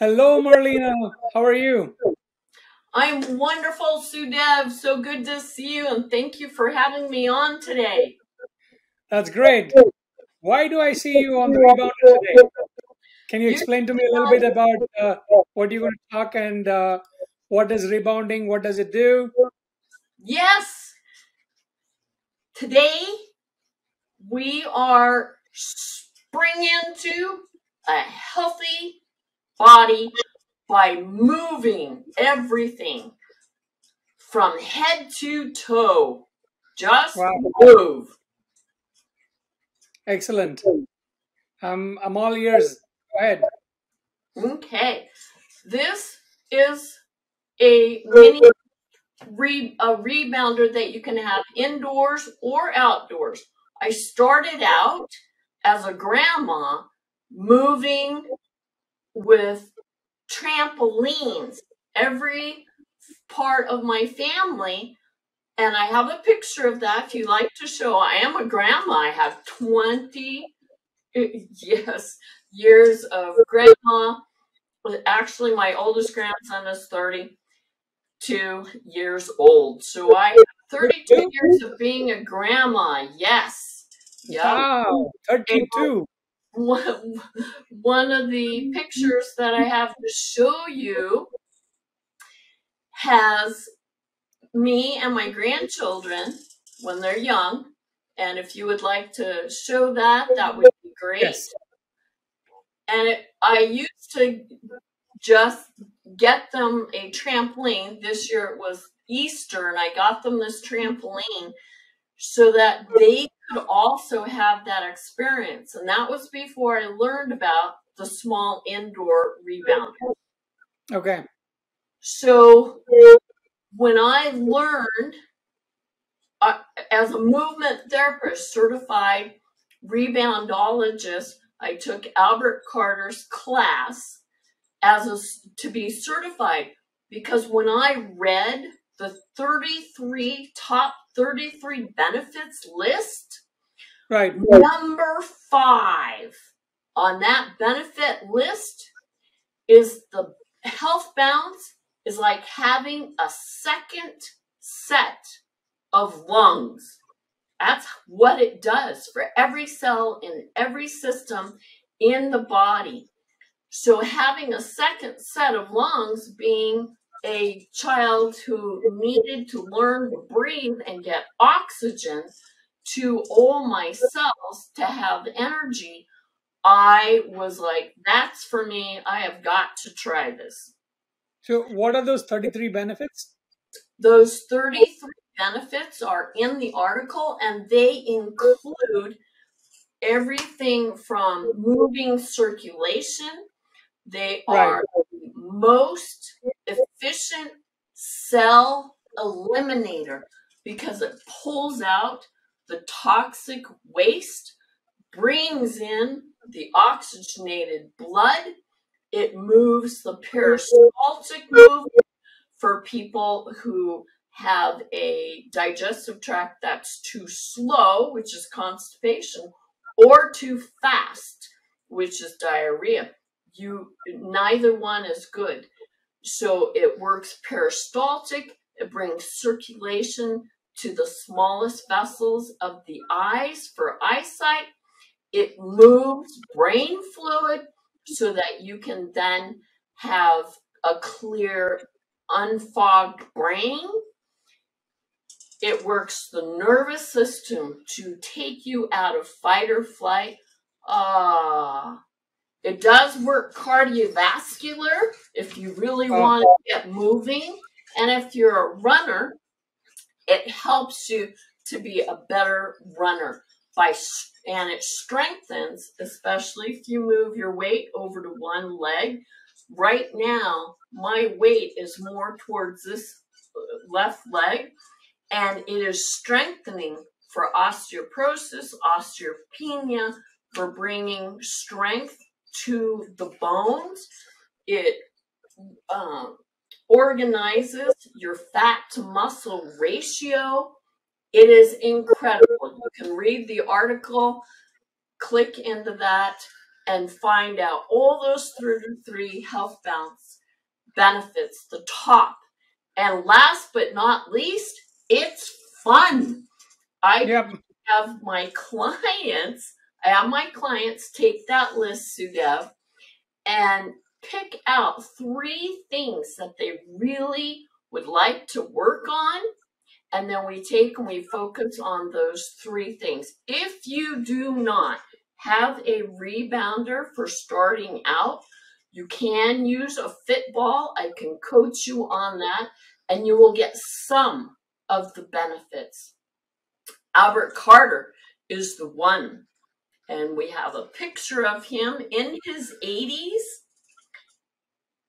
Hello, Marlena. How are you? I'm wonderful, Sudev. So good to see you, and thank you for having me on today. That's great. Why do I see you on the rebounder today? Can you You explain to me a little bit about what you're going to talk and what is rebounding? What does it do? Yes, today we are spring into a healthy body by moving everything from head to toe. Just Wow, move. excellent. I'm all ears. Go ahead. Okay. This is a mini a rebounder that you can have indoors or outdoors. I started out as a grandma moving with trampolines every part of my family, and I have a picture of that if you like to show. I am a grandma. I have 20 yes years of grandma. Actually, my oldest grandson is 32 years old. So I have 32 years of being a grandma. Yes. Yep. Wow, And 32. one of the pictures that I have to show you has me and my grandchildren when they're young. And if you would like to show that, that would be great. Yes. And I used to just get them a trampoline. This year it was Easter, and I got them this trampoline so that they could also have that experience. And that was before I learned about the small indoor rebounder. Okay. So when I learned as a movement therapist, certified reboundologist, I took Albert Carter's class to be certified, because when I read the top 33 benefits list, Right. number 5 on that benefit list is the health bounce is like having a second set of lungs. That's what it does for every cell in every system in the body. So having a second set of lungs, being a child who needed to learn to breathe and get oxygen to all my cells to have energy, I was like, that's for me. I have got to try this. So, what are those 33 benefits? Those 33 benefits are in the article, and they include everything from moving circulation. They Right. are the most efficient cell eliminator because it pulls out the toxic waste, brings in the oxygenated blood. It moves the peristaltic movement for people who have a digestive tract that's too slow, which is constipation, or too fast, which is diarrhea. Neither one is good. So it works peristaltic. It brings circulation to the smallest vessels of the eyes for eyesight. It moves brain fluid so that you can then have a clear, unfogged brain. It works the nervous system to take you out of fight or flight. It does work cardiovascular if you really want to get moving. And if you're a runner, it helps you to be a better runner and it strengthens, especially if you move your weight over to one leg. Right now, my weight is more towards this left leg, and it is strengthening for osteoporosis, osteopenia, for bringing strength to the bones. It organizes your fat to muscle ratio. It is incredible. You can read the article, click into that. and find out all those 33 health balance benefits, the top. And last but not least, it's fun. I Yep. have my clients, take that list, Sudev, and pick out 3 things that they really would like to work on. And then we take and we focus on those 3 things. If you do not have a rebounder for starting out, you can use a fit ball. I can coach you on that, and you will get some of the benefits. Albert Carter is the one, and we have a picture of him in his 80s.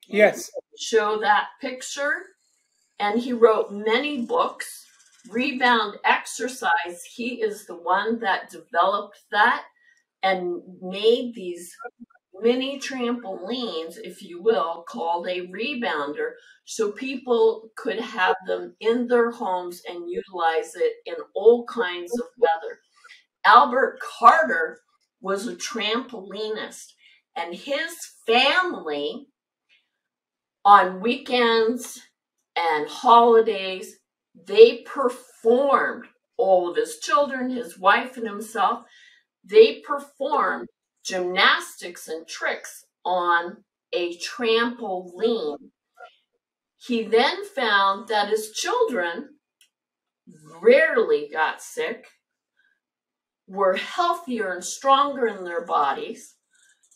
Yes. Show that picture. And he wrote many books. Rebound Exercise, he is the one that developed that and made these mini trampolines, if you will, called a rebounder, so people could have them in their homes and utilize it in all kinds of weather. Albert Carter was a trampolinist, and his family on weekends and holidays, they performed, all of his children, his wife, and himself, they performed gymnastics and tricks on a trampoline. He then found that his children rarely got sick, were healthier and stronger in their bodies,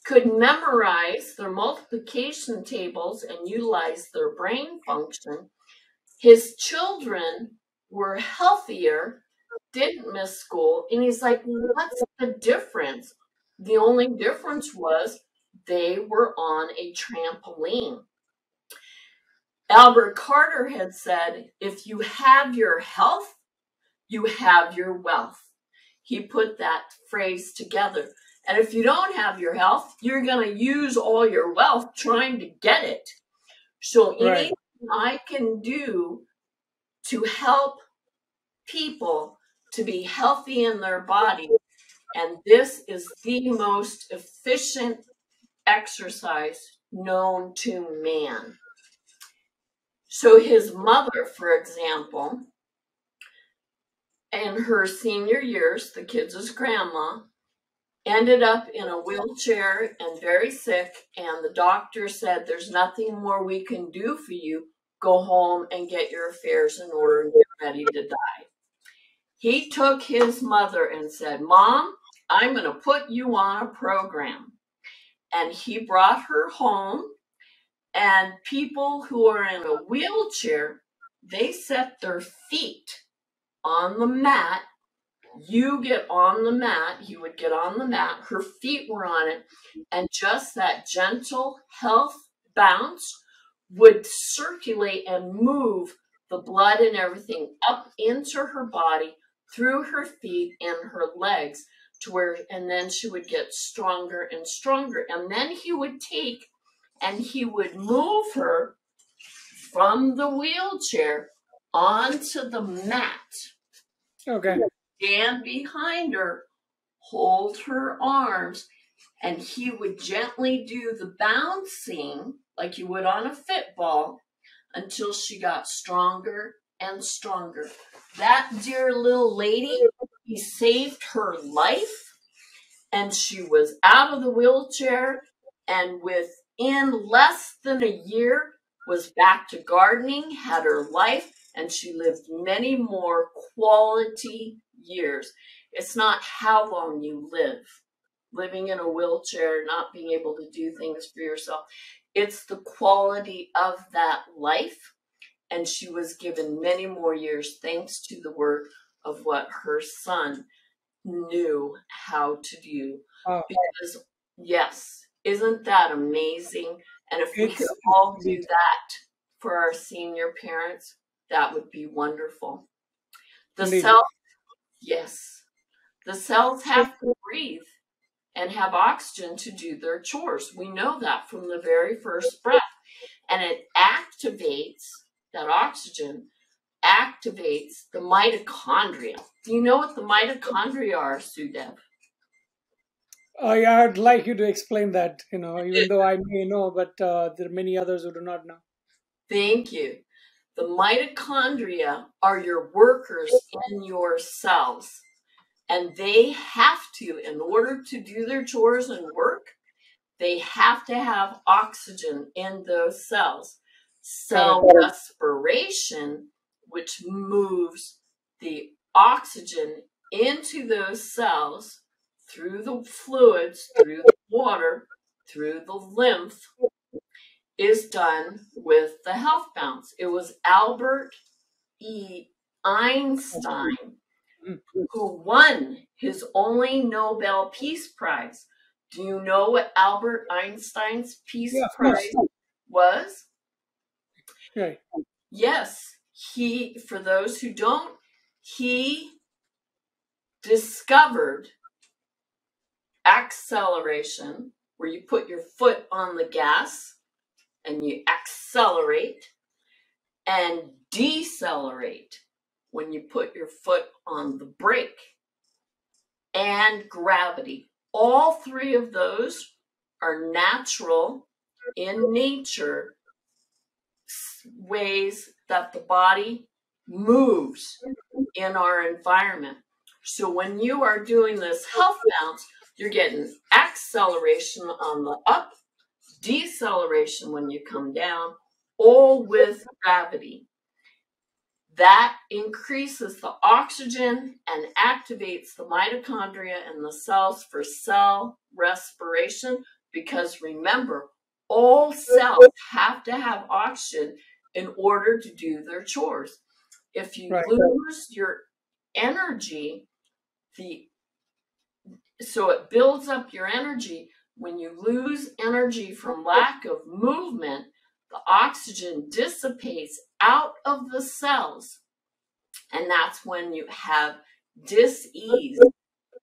could memorize their multiplication tables and utilize their brain function. His children were healthier, didn't miss school, and he's like, what's the difference? The only difference was they were on a trampoline. Albert Carter had said, if you have your health, you have your wealth. He put that phrase together. And if you don't have your health, you're going to use all your wealth trying to get it. So anything I can do to help people to be healthy in their body, and this is the most efficient exercise known to man. So his mother, for example, in her senior years, the kids' grandma, ended up in a wheelchair and very sick, and the doctor said, there's nothing more we can do for you. Go home and get your affairs in order and get ready to die. He took his mother and said, Mom, I'm going to put you on a program. And he brought her home, and people who are in a wheelchair, they set their feet on the mat. You get on the mat, he would get on the mat, her feet were on it, and just that gentle health bounce would circulate and move the blood and everything up into her body, through her feet and her legs, to where, and then she would get stronger and stronger. And then he would take and he would move her from the wheelchair onto the mat. Okay. Stand behind her, hold her arms, and he would gently do the bouncing like you would on a fit ball until she got stronger and stronger. That dear little lady, he saved her life, and she was out of the wheelchair, and within less than a year was back to gardening, had her life, and she lived many more quality years. It's not how long you live, living in a wheelchair, not being able to do things for yourself. It's the quality of that life. And she was given many more years thanks to the work of what her son knew how to do. Because, yes, isn't that amazing? And if we could all do that for our senior parents, that would be wonderful. The cells, yes, the cells have to breathe and have oxygen to do their chores. We know that from the very first breath. And it activates, that oxygen activates the mitochondria. Do you know what the mitochondria are, Sudev? I'd like you to explain that, even though I may know, but there are many others who do not know. Thank you. The mitochondria are your workers in your cells, and they have to, in order to do their chores and work, they have to have oxygen in those cells. Cell Correct. respiration, which moves the oxygen into those cells through the fluids, through the water, through the lymph, is done with the health bounce. It was Albert E. Einstein Mm. who won his only Nobel Peace Prize. Do you know what Albert Einstein's Peace Yeah, of Prize course. was? Right. Yes, for those who don't, he discovered acceleration, where you put your foot on the gas and you accelerate, and decelerate, when you put your foot on the brake, and gravity. All three of those are natural in nature ways that the body moves in our environment. So when you are doing this health bounce, you're getting acceleration on the up, deceleration when you come down, all with gravity. That increases the oxygen and activates the mitochondria in the cells for cell respiration, because remember, all cells have to have oxygen in order to do their chores. If you Right. lose your energy, so it builds up your energy. When you lose energy from lack of movement, the oxygen dissipates out of the cells, and that's when you have dis-ease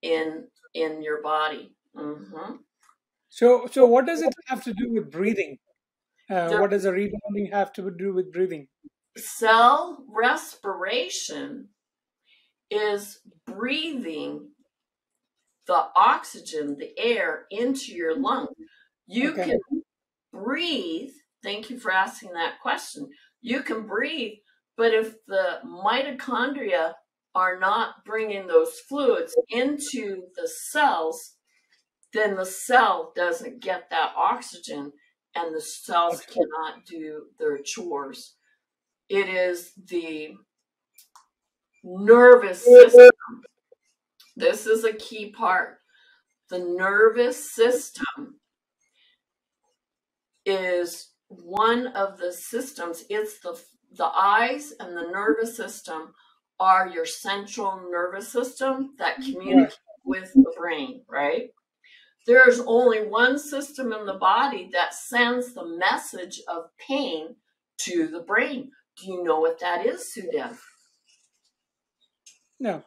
in your body. Mm-hmm. So what does it have to do with breathing? The What does a rebounding have to do with breathing? cell respiration is breathing the oxygen, the air, into your lungs. You Okay. can breathe. Thank you for asking that question. You can breathe, but if the mitochondria are not bringing those fluids into the cells, then the cell doesn't get that oxygen, and the cells Okay. cannot do their chores. It is the nervous system. This is a key part. The nervous system is one of the systems. It's the eyes and the nervous system are your central nervous system that communicate with the brain, right? There's only one system in the body that sends the message of pain to the brain. Do you know what that is, Sudev? No.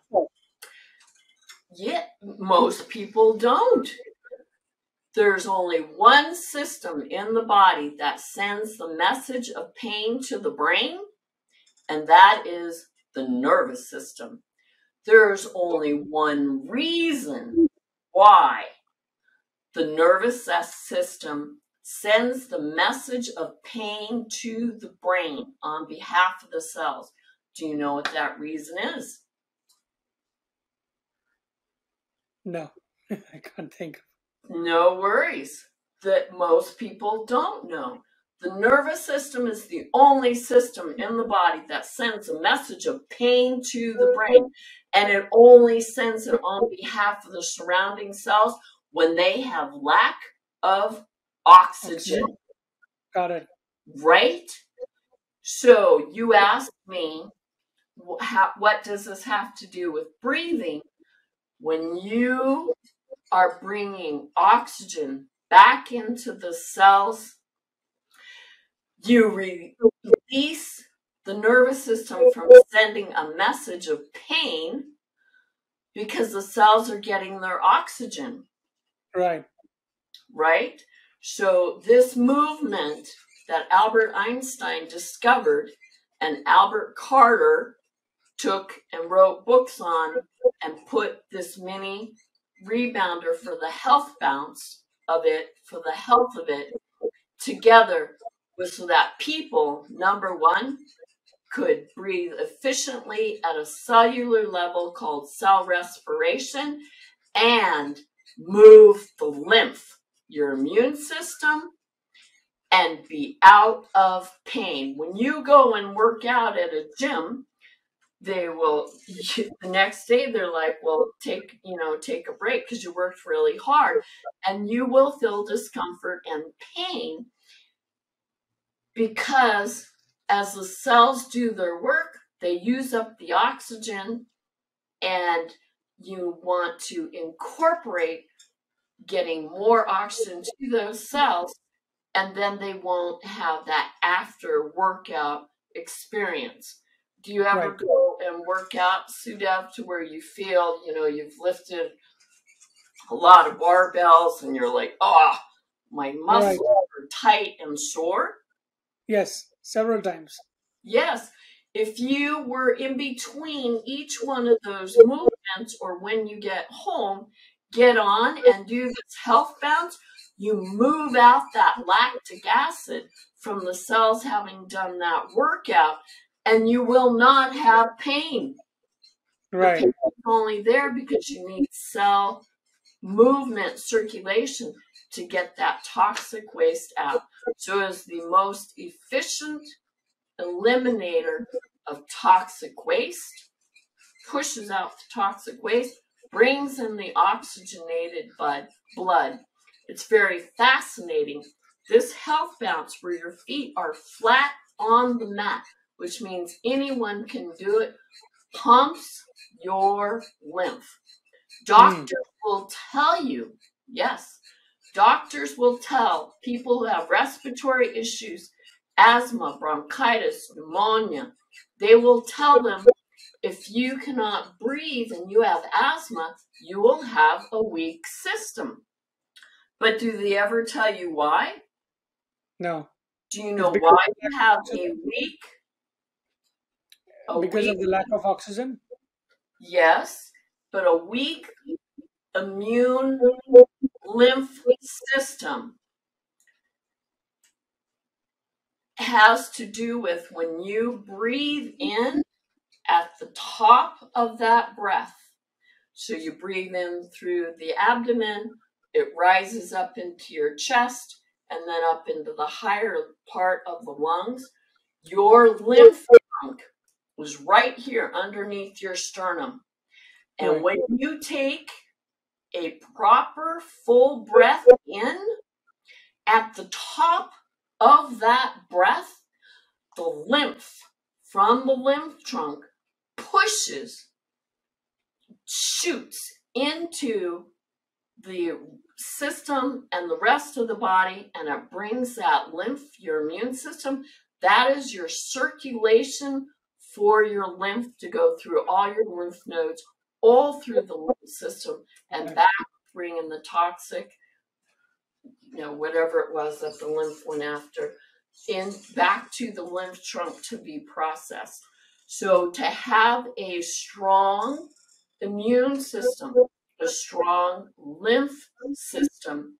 Yeah, most people don't. There's only one system in the body that sends the message of pain to the brain, and that is the nervous system. There's only one reason why the nervous system sends the message of pain to the brain on behalf of the cells. Do you know what that reason is? No. I can't think. No worries. That most people don't know. The nervous system is the only system in the body that sends a message of pain to the brain, and it only sends it on behalf of the surrounding cells when they have lack of oxygen, Oxygen. Got it. right? So you asked me, what does this have to do with breathing? When you are bringing oxygen back into the cells, you release the nervous system from sending a message of pain because the cells are getting their oxygen, Right. right? So this movement that Albert Einstein discovered and Albert Carter took and wrote books on and put this many rebounder for the health bounce of it, for the health of it, together with so that people, number one, could breathe efficiently at a cellular level called cell respiration and move the lymph, your immune system, and be out of pain. When you go and work out at a gym, they will, the next day they're like, well, take a break because you worked really hard, and you will feel discomfort and pain because as the cells do their work, they use up the oxygen, and you want to incorporate getting more oxygen to those cells, and then they won't have that after workout experience. Do you ever go and work out, Sudev, to where you feel, you've lifted a lot of barbells and you're like, oh, my muscles are tight and sore? Yes, several times. Yes. If you were in between each one of those movements, or when you get home, get on and do this health bounce, you move out that lactic acid from the cells having done that workout, and you will not have pain. The pain is only there because you need cell movement, circulation to get that toxic waste out. So it's the most efficient eliminator of toxic waste, pushes out the toxic waste, brings in the oxygenated blood. It's very fascinating. This health bounce where your feet are flat on the mat, which means anyone can do it, pumps your lymph. Doctors will tell you, yes, doctors will tell people who have respiratory issues, asthma, bronchitis, pneumonia, they will tell them, if you cannot breathe and you have asthma, you will have a weak system. But do they ever tell you why? No. Do you know why you have a weak? Because of the lack of oxygen? Yes, but a weak immune lymph system has to do with when you breathe in at the top of that breath. So you breathe in through the abdomen, it rises up into your chest, and then up into the higher part of the lungs. Your lymph trunk was right here underneath your sternum. And when you take a proper full breath in, at the top of that breath, the lymph from the lymph trunk shoots into the system and the rest of the body, and it brings that lymph, your immune system. That is your circulation for your lymph to go through all your lymph nodes, all through the lymph system, and back, bringing the toxic, whatever it was that the lymph went after, back to the lymph trunk to be processed. So to have a strong immune system, a strong lymph system,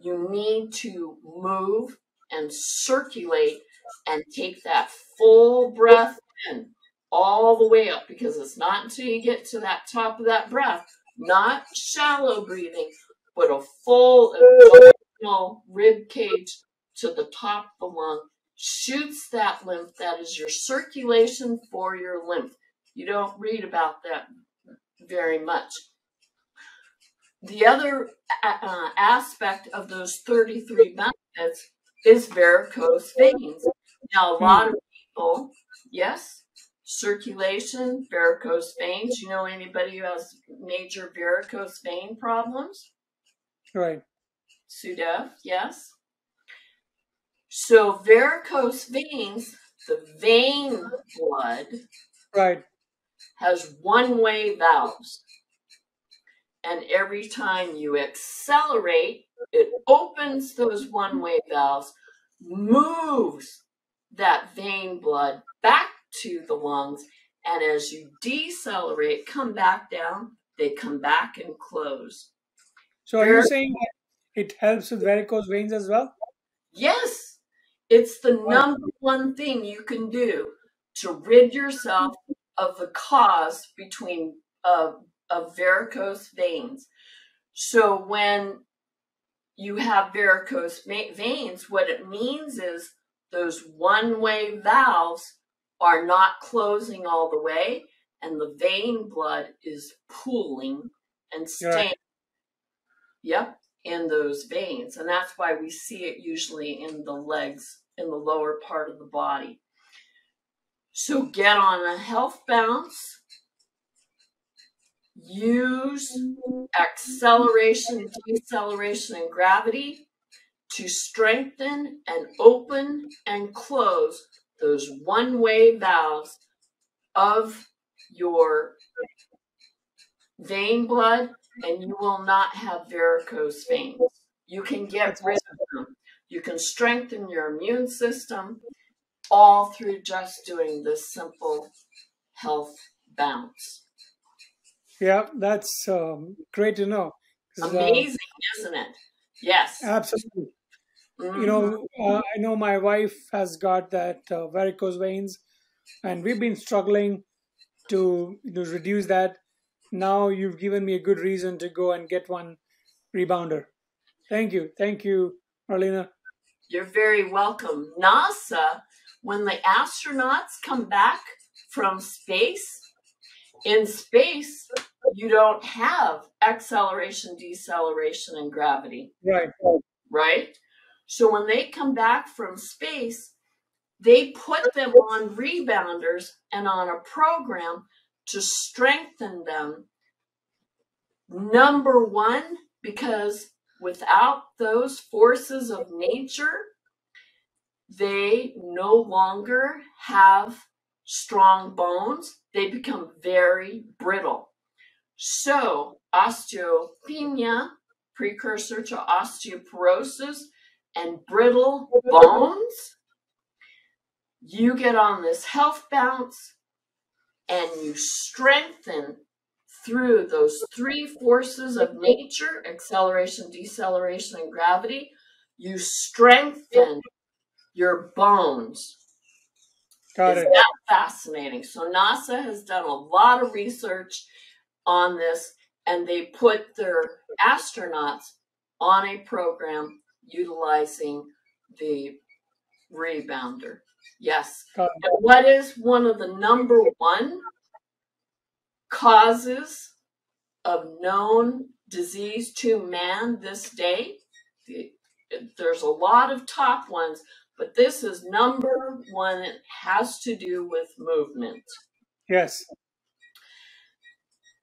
you need to move and circulate and take that full breath in all the way up, because it's not until you get to that top of that breath, not shallow breathing, but a full abdominal rib cage to the top of the lung, shoots that lymph. That is your circulation for your lymph. You don't read about that very much. The other aspect of those 33 benefits is varicose veins. Now, a lot of people, yes, circulation, varicose veins. You know anybody who has major varicose vein problems? Right. Sudev, yes. So varicose veins, the vein blood, has one-way valves. And every time you accelerate, it opens those one-way valves, moves that vein blood back to the lungs, and as you decelerate, come back down, they come back and close. So are you saying that it helps with varicose veins as well? Yes, it's the Wow. number one thing you can do to rid yourself of the cause of varicose veins. So when you have varicose veins, what it means is those one-way valves are not closing all the way, and the vein blood is pooling and You're right. staying, yep, in those veins. And that's why we see it usually in the legs, in the lower part of the body. So get on a health bounce, use acceleration, deceleration, and gravity to strengthen and open and close those one-way valves of your vein blood, and you will not have varicose veins. You can get That's rid awesome. of them. You can strengthen your immune system all through just doing this simple health bounce. Yeah, that's great to know. 'Cause, Amazing, isn't it? Yes. absolutely. Mm-hmm. I know my wife has got that varicose veins, and we've been struggling to reduce that. Now you've given me a good reason to go and get one rebounder. Thank you, Marlena. You're very welcome. NASA, when the astronauts come back from space, in space, you don't have acceleration, deceleration, and gravity, Right. right? So when they come back from space, they put them on rebounders and on a program to strengthen them. Number one, because without those forces of nature, they no longer have strong bones. They become very brittle. So, osteopenia, precursor to osteoporosis, and brittle bones, you get on this health bounce and you strengthen through those three forces of nature, acceleration, deceleration, and gravity. You strengthen your bones. Got Is it. that fascinating? So NASA has done a lot of research on this, and they put their astronauts on a program utilizing the rebounder. Yes. Got And what is one of the number one causes of known disease to man this day? There's a lot of top ones, but this is number one. It has to do with movement. Yes.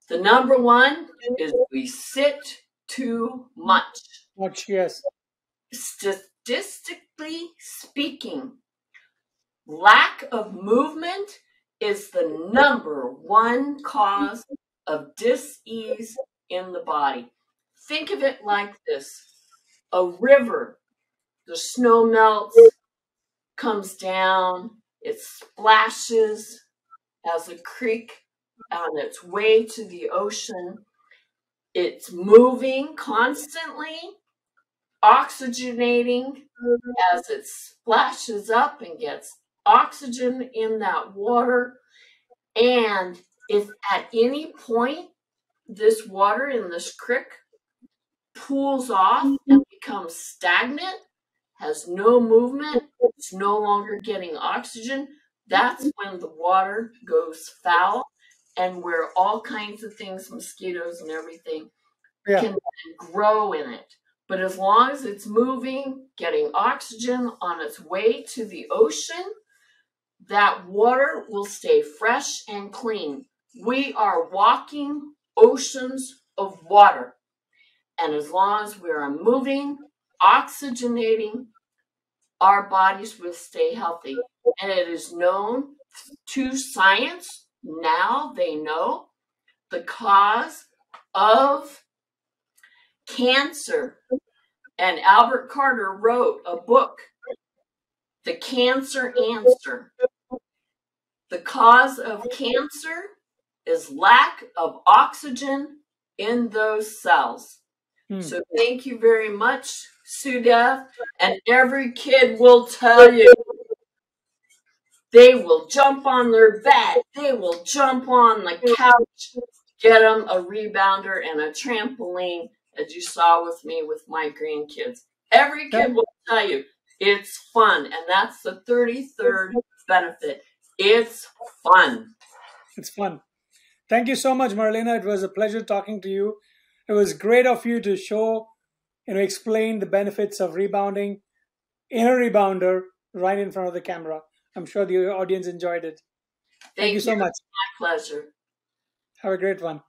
The number one is we sit too much. Much. Yes. Statistically speaking, lack of movement is the number one cause of dis-ease in the body. Think of it like this. A river, the snow melts, comes down, it splashes as a creek on its way to the ocean. It's moving constantly, oxygenating as it splashes up and gets oxygen in that water. And if at any point this water in this creek pools off and becomes stagnant, has no movement, it's no longer getting oxygen, that's when the water goes foul and where all kinds of things, mosquitoes and everything, Yeah. can grow in it. But as long as it's moving, getting oxygen on its way to the ocean, that water will stay fresh and clean. We are walking oceans of water. And as long as we are moving, oxygenating, our bodies will stay healthy. And it is known to science, now they know, the cause of cancer. And Albert Carter wrote a book, The Cancer Answer. The cause of cancer is lack of oxygen in those cells. Hmm. So thank you very much, Sudev. And every kid will tell you they will jump on their bed, they will jump on the couch, get them a rebounder and a trampoline, as you saw with me with my grandkids. Every Yeah, kid will tell you it's fun, and that's the 33rd benefit. It's fun. it's fun. Thank you so much, Marlena. It was a pleasure talking to you. It was great of you to show, explain the benefits of rebounding in a rebounder right in front of the camera. I'm sure the audience enjoyed it. Thank you Thank you. so much. My pleasure. Have a great one.